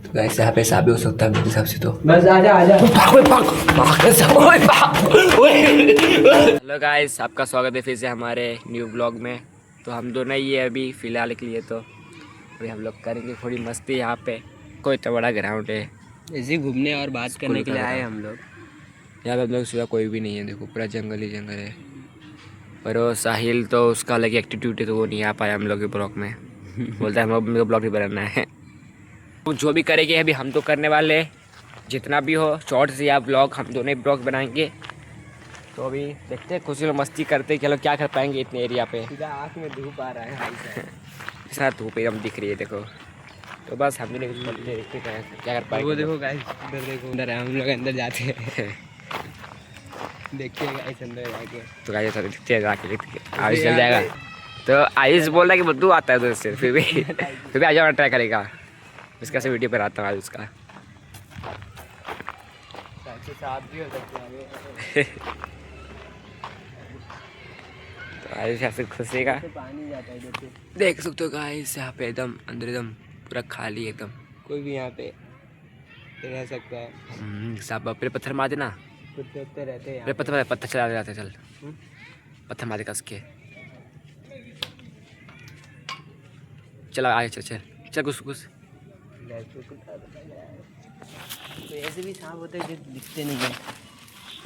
तो गाइस यहाँ पे साबित हो सकता है मेरे हिसाब से तो। बस आजा आजा। हेलो गाइस, आपका स्वागत है फिर से हमारे न्यू ब्लॉग में। तो हम दोनों ही है अभी फ़िलहाल के लिए, तो अभी हम लोग करेंगे थोड़ी मस्ती यहाँ पे। कोई इतना बड़ा ग्राउंड है, ऐसे घूमने और बात करने के लिए आए हम लोग। यहाँ पे हम लोग सिवा कोई भी नहीं है। देखो पूरा जंगल ही जंगल है। पर वो साहिल तो उसका अलग एक्टिट्यूड है, तो वो नहीं आ पाया हम लोग के ब्लॉग में। बोलता है हम लोग मेरे को ब्लॉग ही बनाना है। तो जो भी करेंगे अभी हम तो करने वाले, जितना भी हो शॉर्ट्स या ब्लॉग, हम दोनों ही ब्लॉग बनाएंगे। तो अभी देखते हैं, खुशी में मस्ती करते हैं कि लोग क्या कर पाएंगे इतने एरिया पे। आँख में धूप आ रहा है भाई साहब। इस तरह धूप एकदम दिख रही है देखो। तो बस हम भी देखते हैं क्या कर पाएंगे। वो देखो गाइस, इधर देखो, अंदर है, हम लोग अंदर जाते हैं। देखिए गाइस अंदर जाके। तो गाइस देखते हैं, जाके देखते हैं आयुष चल जाएगा। तो आयुष बोल रहा है कि बुद्धू आता है उधर से, फिर भी आ जाओ, ट्राई करेगा। इसका से वीडियो पर आता हूँ आयुष का। साथ भी हो सकते हैं। तो आयुष यहाँ से खुशेगा। पानी जाता है इधर से। देख सकते हो गाइस, यहाँ पे एकदम अंदर एकदम पूरा खाली एकदम। कोई भी यहाँ पे रह सकता है। साहब अपने पत्थर मार देना। कुत्ते रहते हैं। अरे पत्थर चला जाते, चल पत्थर मार दे कस के। चला आगे, चल चल चल कुछ तो ऐसे भी सांप होते हैं जो दिखते नहीं है।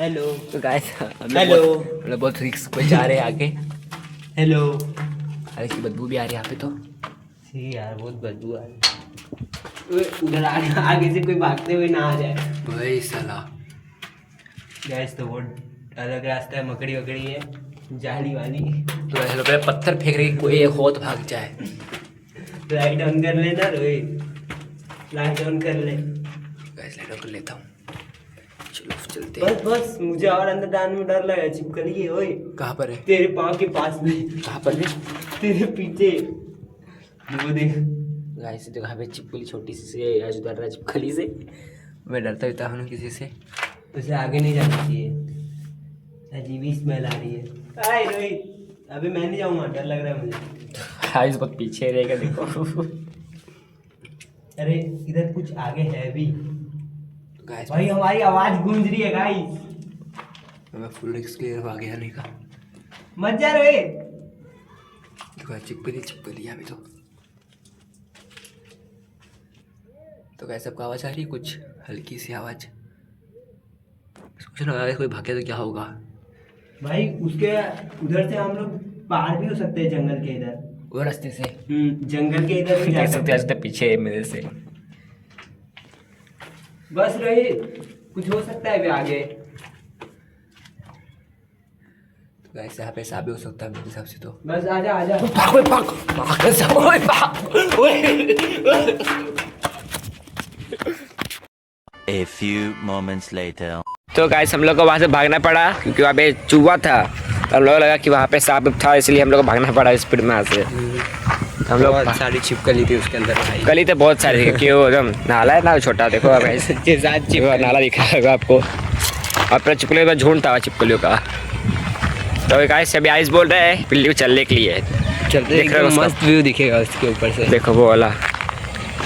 हेलो। तो गाइस हम हेलो। लोग बहुत रिस्क पे जा रहे हैं आगे। हेलो। अरे इसकी बदबू भी आ रही है यहाँ पे तो। सी यार बहुत बदबू आ रही है। उधर आगे से कोई भागते हुए ना आ जाए भाई साला। गैस तो बहुत अलग रास्ता है, मकड़ी वकड़ी है, जाली वाली। तो ऐसे लोग पहले पत्थर फेंक रहे, कोई एक होत भाग जाए। लाइट ऑन कर लेना रोहित, लाइट ऑन कर ले। गैस लाइट ऑन कर लेता हूँ, चलो चलते बस हैं। बस, मुझे और अंदर डालने में डर लगा। छिपकली है ओए। कहाँ पर है? तेरे पाँव के पास में। कहाँ पर है? तेरे पीछे वो देख। गाइस देखो यहाँ पे छिपकली छोटी सी से आज डर रहा है छिपकली से। मैं डरता रहता हूँ किसी से। उसे आगे नहीं जाना चाहिए, अजीब स्मेल आ रही है। हाय रोहित, अभी मैं नहीं जाऊंगा, डर लग रहा है मुझे। आयुष बहुत पीछे रहेगा देखो। अरे इधर कुछ आगे है भी। तो गाइस भाई हमारी आवाज गूंज रही है गाइस। मैं फुल रिस्क ले रहा हूँ आगे आने का। मत जा रोहित। देखो छिपकली यहाँ पे तो गाइस सबको आवाज़ आ रही है, कुछ हल्की सी आवाज़। सोचो ना कोई भागे तो क्या होगा। भाई उसके उधर से हम लोग पार भी हो सकते हैं जंगल के इधर। वो रास्ते से जंगल के इधर भी जा देख सकते सकते हैं। हैं पीछे मेरे से। बस रोहित, कुछ हो सकता है अभी आगे। तो गाइस यहाँ पे साबित हो सकता है मेरे हिसाब से तो। बस आजा आजा। A few moments later. तो गाइस हम लोग को वहाँ से भागना पड़ा क्योंकि वहाँ पे चूहा था। तो हम लोग लगा कि वहाँ पे सांप था, इसलिए हम लोग को भागना पड़ा स्पीड में वहाँ से। हम लोग बहुत सारी छिपकली थी उसके अंदर भाई। गली तो बहुत सारी थी, क्यों एकदम नाला है ना छोटा, देखो अब के साथ नाला दिख रहा होगा आपको। और पूरा छिपकलियों का झुंड था छिपकलियों का। तो गाइस अभी आयुष बोल रहे हैं बिल्ली को चलने के लिए। चलते देख रहे हो उसका? मस्त व्यू दिखेगा उसके ऊपर से। देखो वो वाला,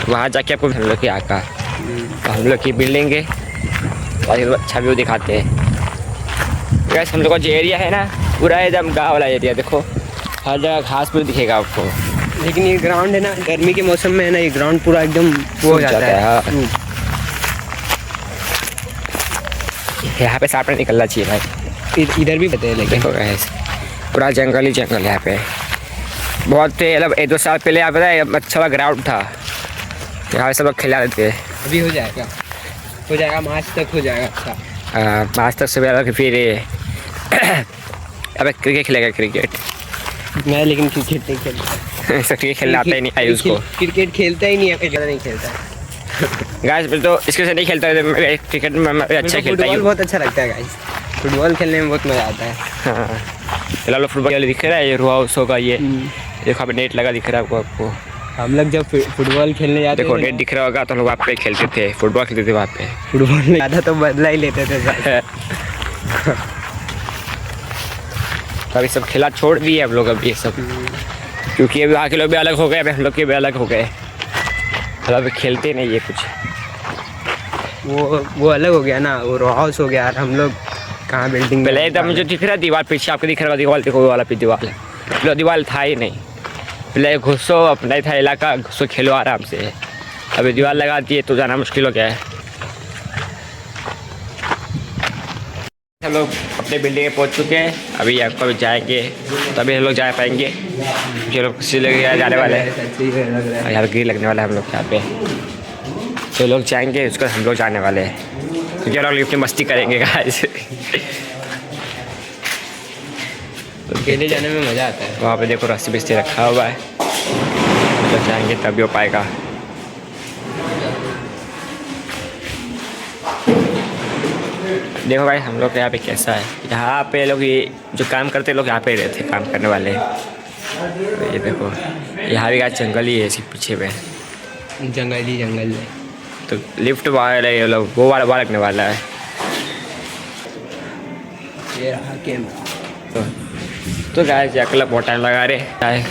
वहाँ जाके आपको हम लोग की आका हम लोग की बिल्डिंग है, अच्छा व्यू दिखाते हैं। गैस हम लोग का जो एरिया है ना पूरा एकदम गाँव वाला एरिया, देखो हर जगह घास पूरी दिखेगा आपको। लेकिन ये ग्राउंड है ना, गर्मी के मौसम में है ना, ये ग्राउंड पूरा एकदम वो हो जाता है। हाँ। यहाँ पे सांप नहीं निकलना चाहिए भाई। इधर भी बताए लेकिन देखो गैस पूरा जंगल ही जंगल है यहाँ पे। बहुत मतलब 1-2 साल पहले यहाँ पे अच्छा वाला ग्राउंड था, यहाँ सब लोग खिला देते थे। अभी हो जाएगा मार्च तक हो जाएगा। अच्छा मार्च तक से पहले फिर अब क्रिकेट खेलेगा। क्रिकेट मैं लेकिन क्रिकेट नहीं खेलता। क्रिकेट खेलना आता ही नहीं आयुष को। क्रिकेट खेलता ही नहीं है, ज़्यादा नहीं खेलता। गाइस मैं तो इसके से नहीं खेलता है, क्रिकेट में मैं अच्छा खेलता फुटबॉल हूँ। बहुत अच्छा लगता है गाइस, फुटबॉल खेलने में बहुत मज़ा आता है। हाँ फिलहाल फुटबॉल वाले दिख रहा है, ये रो हाउस होगा ये। देखो अभी नेट लगा दिख रहा है आपको। हम लोग जब फुटबॉल खेलने जाते देखो नेट दिख रहा होगा, तो हम लोग वहाँ पे खेलते थे, फुटबॉल खेलते थे वहाँ पे। फुटबॉल में ज़्यादा तो बदला ही लेते थे। तो अभी सब खेला छोड़ दिए हम लोग अभी ये सब, क्योंकि अभी वहाँ के लोग भी अलग हो गए, अभी हम लोग के भी अलग हो गए। मतलब खेलते नहीं ये कुछ। वो अलग हो गया ना, वो रो हाउस हो गया यार। हम लोग कहाँ बिल्डिंग पहले एकदम मुझे दिख रहा है दीवार, पीछे आपको दिख रहा है दीवार, देखो वो वाला दीवार है, पहले दीवार था ही नहीं। पहले घुसो, अपना था इलाका, घुसो खेलो आराम से। अभी दीवार लगा दी है तो जाना मुश्किल हो गया है। हम लोग अपने बिल्डिंग में पहुंच चुके हैं, अभी आपको भी जाएंगे तभी हम लोग जा पाएंगे। जो लोग किसी लोग जाने वाले हैं, यार ग्रिल लगने वाला है हम लोग यहाँ पे, तो लोग जाएंगे उसको हम लोग जाने वाले हैं, क्योंकि लोग लिफ्ट में मस्ती करेंगे गाइस। अकेले जाने में मज़ा आता है। वहाँ पे देखो रस्सी बिस्ती रखा हुआ है, तो जाएंगे तभी हो पाएगा। देखो भाई हम लोग यहाँ पे कैसा है, यहाँ पे लोग ये जो काम करते लोग यहाँ पे रहते काम करने वाले। तो ये देखो यहाँ भी जंगल ही है इसी पीछे पे, जंगल ही जंगल है। तो लिफ्ट वाला ये लोग वो वाला लगने वाला है। ये रहा कैमरा। तो गाइस जाकर बहुत टाइम लगा रहे हैं,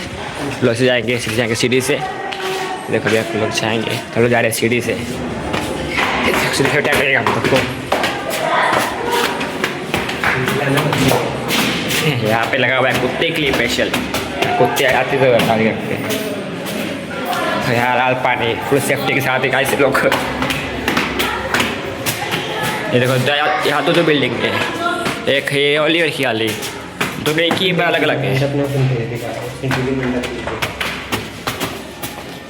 लोग से जाएंगे सीढ़ी से। देखो भैया लोग जाएंगे, हम लोग जा रहे हैं सीढ़ी से। टाइम लगेगा हम लोग को। यहाँ पे लगा हुआ है कुत्ते के लिए स्पेशल, कुत्ते आते थे बैठा करते हैं। तो यहाँ लाल पानी फुल सेफ्टी के साथ गाइस लोग। ये देखो यहाँ तो बिल्डिंग है, एक ये वाली और वाली, दोनों एक ही अलग अलग है।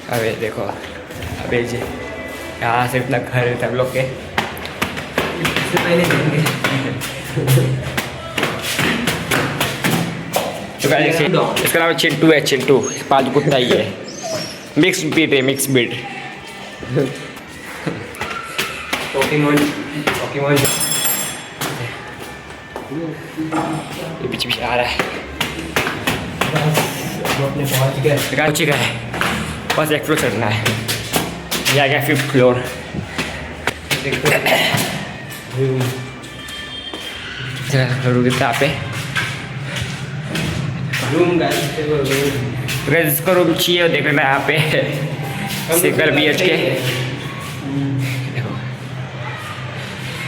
अबे देखो अबे जी यहाँ से इतना घर है सब लोग के। इससे पहले तो गाइस इसका नाम चिंटू है, चिंटू पालतू कुत्ता ही है, मिक्स ब्रीड है, मिक्स ब्रीड। पोकेमॉन ये पीछे पीछे आ रहा है। अपने पहुँच गए। बस एक फ्लोर चढ़ना है, ये आ गया 5th फ्लोर। रुकता पे रूम जिसको रूम चाहिए देख लेना यहाँ पे, सिंगल BH के। देखो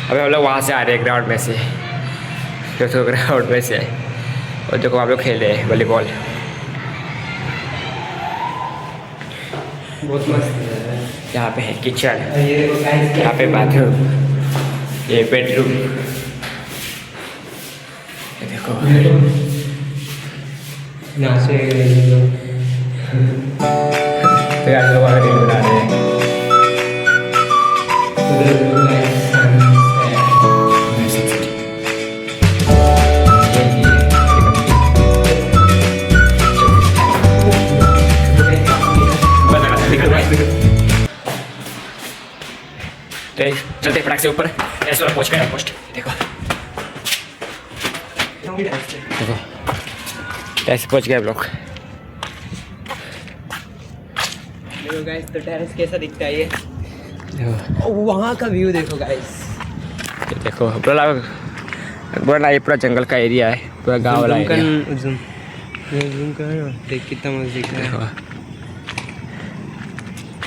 अभी हम लोग वहाँ से आ रहे हैं ग्राउंड में से, तो ग्राउंड में से। और देखो हम लोग खेल रहे हैं वॉलीबॉल, बहुत मस्त है। यहाँ पे है किचन, ये देखो गाइस, यहाँ पे बाथरूम, ये बेडरूम। ये देखो नाचे तो यार लोग रील बना रहे हैं। चलते फटाक से ऊपर, ऐसे वाला पहुंच गया पोस्ट। देखो देखो ऐसे पहुंच गए हम लोग। देखो गाइस तो टेरेस कैसा दिखता है ये, देखो वहाँ का व्यू देखो गाइस। ये देखो बोला ये पूरा जंगल का एरिया है, पूरा गाँव वाला एरिया। जूम कर ना, देख कितना मस्त दिख रहा है। देखो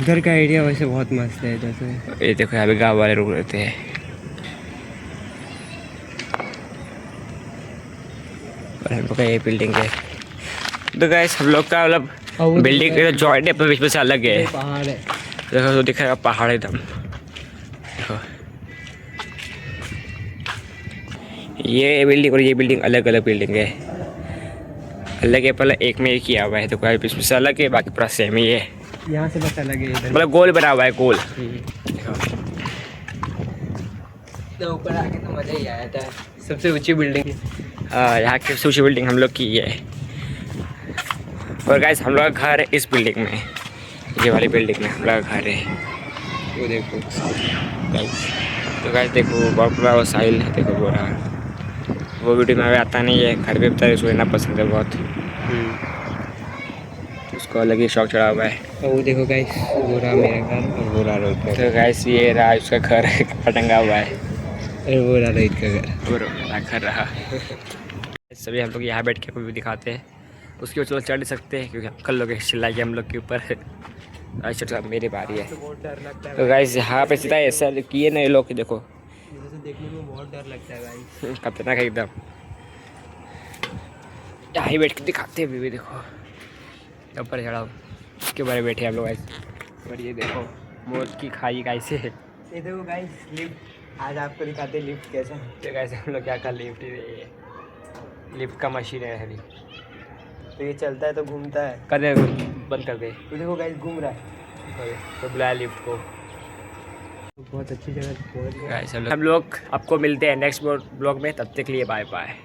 इधर का एरिया वैसे बहुत मस्त है इधर से। ये देखो यहाँ पे गाँव वाले रुक रहते हैं। और हम लोग का ये बिल्डिंग है। तो गाइस हम लोग का मतलब बिल्डिंग जॉइंट है, बीच में से अलग है। पहाड़ है, देखो तो दिख रहा है पहाड़ एकदम। देखो ये बिल्डिंग और ये बिल्डिंग अलग अलग बिल्डिंग है, अलग है। पहले एक में एक किया हुआ है, तो कोई बीच में से अलग है, बाकी पूरा सेम ही है। यहाँ से बस अलग है इधर। मतलब गोल बना हुआ है, गोल। तो ऊपर आके तो मज़ा ही आया था। सबसे ऊंची बिल्डिंग, हाँ यहाँ की सबसे ऊंची बिल्डिंग हम लोग की है। और गाइस हम लोग का घर है इस बिल्डिंग में, ये वाली बिल्डिंग में हम लोग का घर है। वो देखो गाइस तो गाइस देखो बहुत बड़ा वो साहिल है, देखो वो रहा। वो वीडियो में आता नहीं है, घर पे बता उसको लेना पसंद है बहुत, उसको अलग ही शौक चढ़ा हुआ है। वो देखो गाइस, वो रहा मेरा घर और वो रहा रोहित का घर। तो गाइस ये रहा उसका घर टंगा हुआ है, और वो रहा रोहित का घर। वो रहा घर रहा। सभी हम लोग यहाँ बैठ के कोई भी दिखाते हैं, उसके ऊपर चलो चढ़ नहीं सकते क्योंकि अंकल लोग चिल्लाएंगे हम लोग के ऊपर। अच्छा मेरी बारी है। तो बहुत डर लगता है तो गाइस यहाँ पे सीधा ऐसा किए ना ये लोग कि देखो मुझे तो देखने में बहुत डर लगता है भाई। खतरनाक है एकदम। यहाँ ही बैठ के दिखाते हैं भी देखो ऊपर चढ़ाओ इसके बारे बैठे हम लोग ऐसे। और ये देखो मौत की खाई कैसे है। ये देखो गाइस लिफ्ट, आज आपको दिखाते हैं लिफ्ट कैसा है। तो कैसे हम लोग क्या कर लिफ्ट लिफ्ट का मशीन है अभी। तो ये चलता है तो घूमता है, कर दे बंद कर दे। तो देखो गाइस घूम रहा है। तो बुलाया लिफ्ट को। बहुत अच्छी जगह पहुंच गए। हम लोग आपको मिलते हैं नेक्स्ट ब्लॉग में, तब तक के लिए बाय बाय।